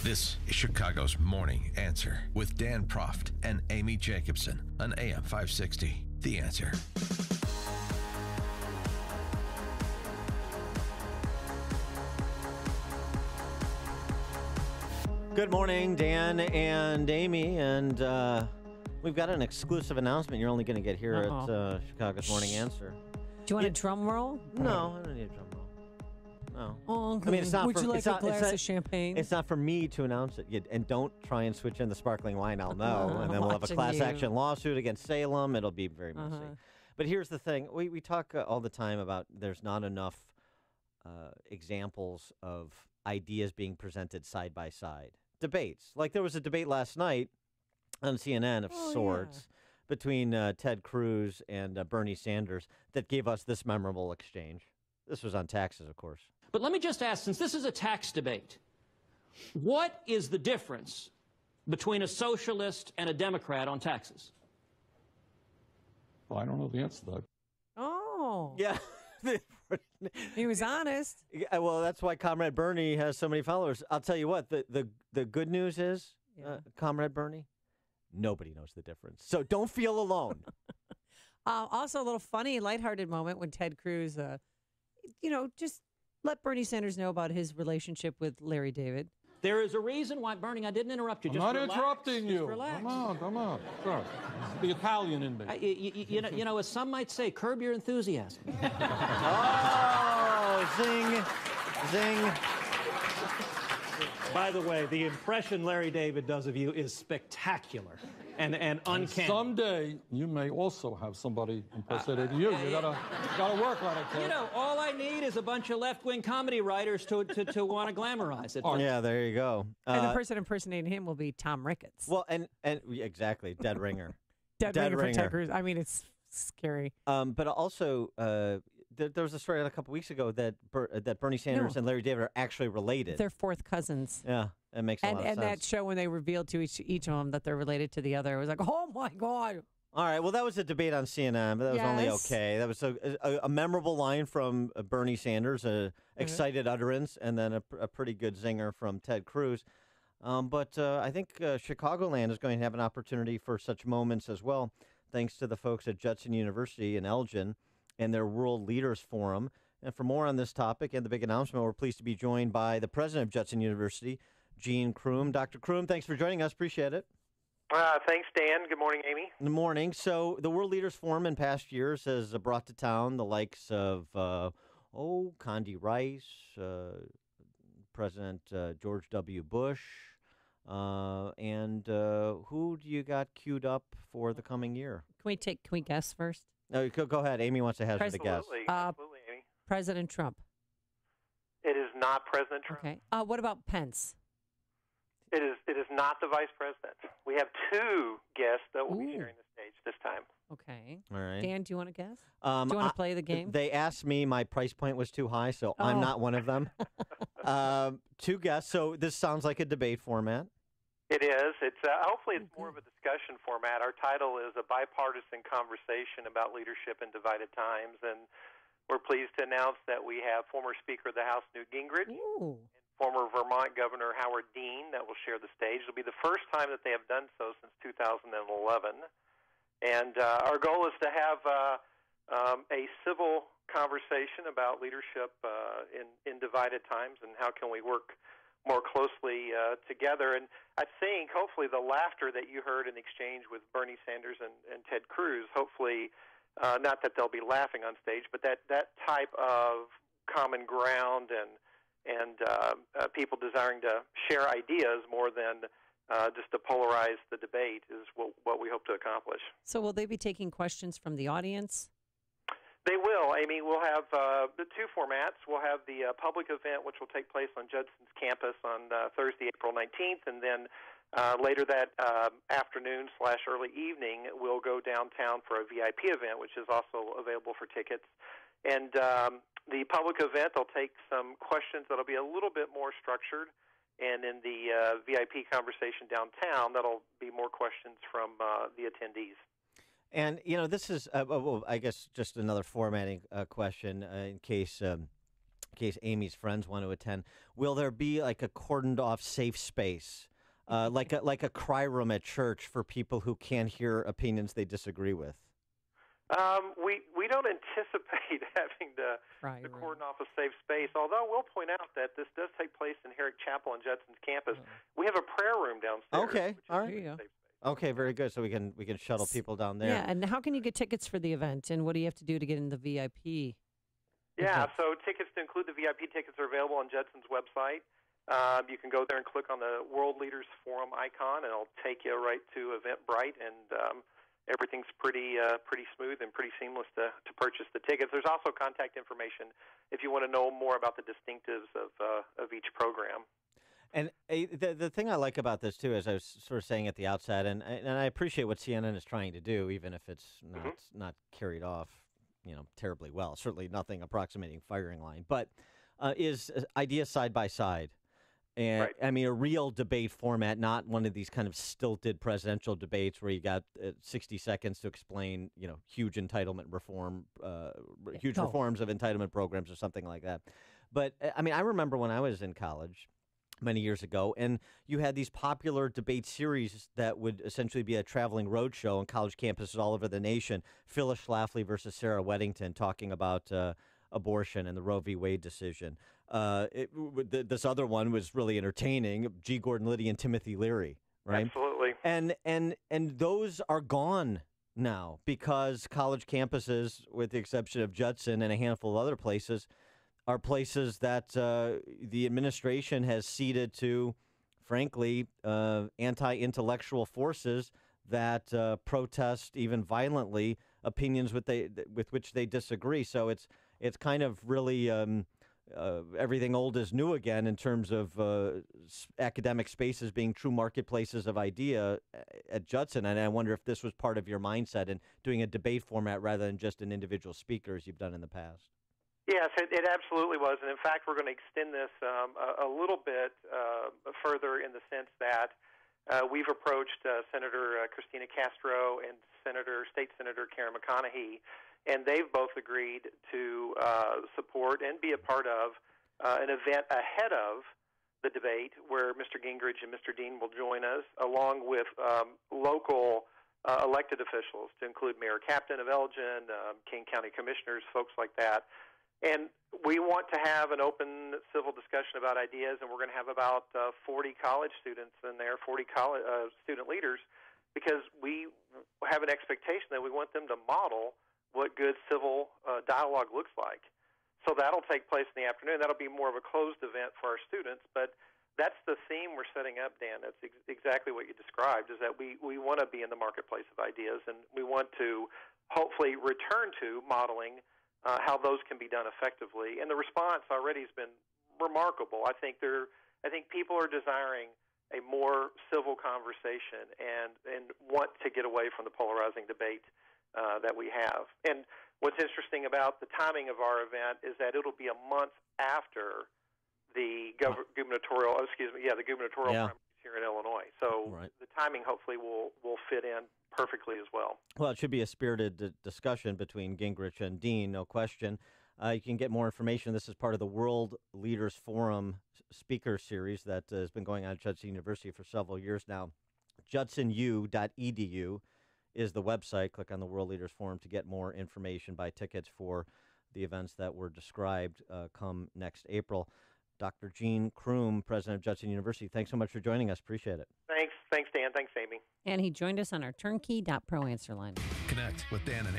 This is Chicago's Morning Answer with Dan Proft and Amy Jacobson on AM 560. The Answer. Good morning, Dan and Amy, and we've got an exclusive announcement you're only going to get here at Chicago's Morning Answer. Do you want a drum roll? No, I don't need a drum roll. No. Oh, okay. I mean, it's not Would for, you like it's a not, glass it's not, of champagne? It's not for me to announce it. And don't try and switch in the sparkling wine. I'll know. And then we'll have a class action lawsuit against Salem. It'll be very messy. But here's the thing. We talk all the time about there's not enough examples of ideas being presented side by side. Debates. Like there was a debate last night on CNN of sorts between Ted Cruz and Bernie Sanders that gave us this memorable exchange. This was on taxes, of course. But let me just ask, since this is a tax debate, what is the difference between a socialist and a Democrat on taxes? Well, I don't know the answer to that. Oh. Yeah. He was honest. Yeah, well, that's why Comrade Bernie has so many followers. I'll tell you what, the good news is, Comrade Bernie, nobody knows the difference. So don't feel alone. Also, a little funny, lighthearted moment when Ted Cruz, just let Bernie Sanders know about his relationship with Larry David. There is a reason why, Bernie, I didn't interrupt you. I'm not interrupting you. Come on. Sure. The Italian in me. You know, as some might say, curb your enthusiasm. Oh, zing. By the way, the impression Larry David does of you is spectacular and uncanny. Someday you may also have somebody impersonating you. You gotta work on it, kid. You know, all I need is a bunch of left-wing comedy writers to want to glamorize it. Oh, yeah, there you go. And the person impersonating him will be Tom Ricketts. Well, and exactly, dead ringer. Dead ringer for Ted Cruz. I mean, it's scary. But also, there was a story a couple weeks ago that Bernie Sanders and Larry David are actually related. They're fourth cousins. Yeah, that makes a lot of sense. And that show when they revealed to each of them that they're related to the other, it was like, oh my God. All right, well, that was a debate on CNN, but that was only okay. That was a memorable line from Bernie Sanders, excited utterance, and then a pretty good zinger from Ted Cruz. But I think Chicagoland is going to have an opportunity for such moments as well, thanks to the folks at Judson University in Elgin and their World Leaders Forum. And for more on this topic and the big announcement, we're pleased to be joined by the president of Judson University, Gene Crume. Dr. Crume, thanks for joining us. Appreciate it. Thanks, Dan. Good morning, Amy. Good morning. So the World Leaders Forum in past years has brought to town the likes of, Condi Rice, President George W. Bush, and who do you got queued up for the coming year? Can we guess first? No, go ahead. Amy wants to hazard a guess. Absolutely, Amy. President Trump. It is not President Trump. Okay. What about Pence? It is not the vice president. We have two guests that will be sharing the stage this time. Okay. All right. Dan, do you want to guess? Do you want to play the game? They asked me. My price point was too high, so I'm not one of them. Two guests. So this sounds like a debate format. It is. It's hopefully it's more of a discussion format. Our title is A Bipartisan Conversation About Leadership in Divided Times, and we're pleased to announce that we have former Speaker of the House Newt Gingrich and former Vermont Governor Howard Dean that will share the stage. It'll be the first time that they have done so since 2011, and our goal is to have a civil conversation about leadership in divided times and how can we work more closely together. And I think, hopefully, the laughter that you heard in the exchange with Bernie Sanders and Ted Cruz, hopefully, not that they'll be laughing on stage, but that type of common ground and people desiring to share ideas more than just to polarize the debate is what we hope to accomplish. So will they be taking questions from the audience? They will, Amy. We'll have the two formats. We'll have the public event, which will take place on Judson's campus on Thursday, April 19th, and then later that afternoon/early evening, we'll go downtown for a VIP event, which is also available for tickets. And the public event, they'll take some questions that'll be a little bit more structured, and in the VIP conversation downtown, that'll be more questions from the attendees. And, this is, I guess, just another formatting question in case in case Amy's friends want to attend, will there be like a cordoned off safe space, like a cry room at church for people who can't hear opinions they disagree with? We don't anticipate having to cordon off a safe space, although we'll point out that this does take place in Herrick Chapel on Judson's campus. We have a prayer room downstairs. Okay, all right. There you go. Okay, very good. So we can shuttle people down there. Yeah, and how can you get tickets for the event, and what do you have to do to get in the VIP? Yeah, so tickets to include the VIP tickets are available on Judson's website. You can go there and click on the World Leaders Forum icon, and it'll take you right to Eventbrite, and everything's pretty smooth and pretty seamless to purchase the tickets. There's also contact information if you want to know more about the distinctives of each program. And the thing I like about this, too, as I was sort of saying at the outset, and I appreciate what CNN is trying to do, even if it's not carried off, terribly well. Certainly nothing approximating firing line, but is ideas side by side. And right. I mean, a real debate format, not one of these kind of stilted presidential debates where you got 60 seconds to explain, huge entitlement reform, huge reforms of entitlement programs or something like that. But I mean, I remember when I was in college many years ago, and you had these popular debate series that would essentially be a traveling roadshow on college campuses all over the nation. Phyllis Schlafly versus Sarah Weddington talking about abortion and the Roe v. Wade decision. This other one was really entertaining. G. Gordon Liddy and Timothy Leary, right? Absolutely. And those are gone now because college campuses, with the exception of Judson and a handful of other places, are places that the administration has ceded to, frankly, anti-intellectual forces that protest even violently opinions with which they disagree. So it's kind of really everything old is new again in terms of academic spaces being true marketplaces of idea at Judson. And I wonder if this was part of your mindset in doing a debate format rather than just an individual speaker as you've done in the past. Yes, it absolutely was. And in fact, we're going to extend this a little bit further in the sense that we've approached Senator Christina Castro and State Senator Karen McConaughey, and they've both agreed to support and be a part of an event ahead of the debate where Mr. Gingrich and Mr. Dean will join us, along with local elected officials, to include Mayor Captain of Elgin, King County commissioners, folks like that. And we want to have an open civil discussion about ideas, and we're going to have about 40 college students in there, 40 college, student leaders, because we have an expectation that we want them to model what good civil dialogue looks like. So that'll take place in the afternoon. That'll be more of a closed event for our students, but that's the theme we're setting up, Dan. That's exactly what you described, is that we want to be in the marketplace of ideas, and we want to hopefully return to modeling how those can be done effectively. And the response already has been remarkable. I think people are desiring a more civil conversation and want to get away from the polarizing debate that we have. And what's interesting about the timing of our event is that it'll be a month after the gubernatorial primaries here in Illinois. So the timing hopefully will fit in perfectly as well. Well, it should be a spirited discussion between Gingrich and Dean, no question. You can get more information. This is part of the World Leaders Forum speaker series that has been going on at Judson University for several years now. judsonu.edu is the website. Click on the World Leaders Forum to get more information. Buy tickets for the events that were described come next April. Dr. Gene Crume, president of Judson University, thanks so much for joining us. Appreciate it. Thanks, Dan. Thanks, Amy. And he joined us on our turnkey.pro answer line. Connect with Dan and